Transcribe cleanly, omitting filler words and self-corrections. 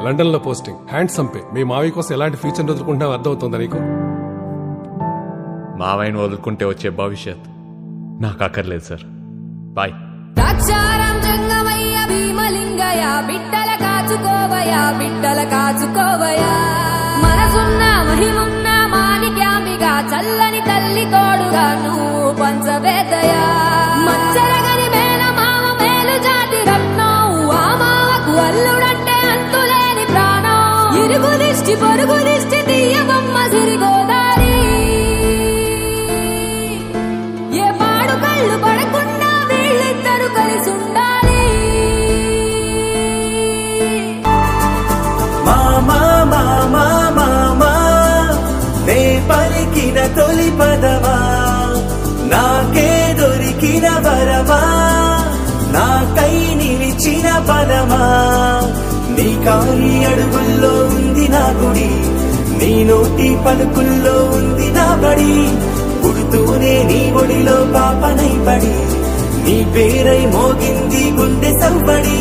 London లో posting, handsome pay. మీ మావయ్య కోసం ఎలాంటి ఫ్యూచర్ వదులుకుంటున్నా అర్థమవుతుందా నీకు? మావయ్యను వదులుకుంటే వచ్చే భవిష్యత్ నాకు అక్కర్లేదు సార్. బాయ్. బిడ్డల కాచుకోవయా, బిడ్డల కాచుకోవయా. మనసున్న మహిమున్న మాణిక్యామిగా చల్లని తల్లి తోడుగా నువ్వు పంచవేదయా. మచ్చరగని మేన మామ మేలు జాతి రత్నం, ఆ మామకు అల్లుడంటే అంతులేని ప్రాణం. ఇరుగు దిష్టి పొరుగు దిష్టి తీయబొమ్మ సిరిగోదారి. ఏ పాడు కళ్ళు పడకుండా వీళ్ళిద్దరు కలిసి ఉండాలి. మామా మామా మామా నే పలికిన తొలి పదమా, నాకే దొరికిన వరమా, నాకై నిలిచిన పదమా. నీ కాలి అడుగుల్లో ఉంది నా గుడి, నీ నోటి పలుకుల్లో ఉంది నా బడి. పుడుతూనే నీ ఒడిలో పాపనై పడి, నీ పేరై మోగింది గుండె సవ్వడి.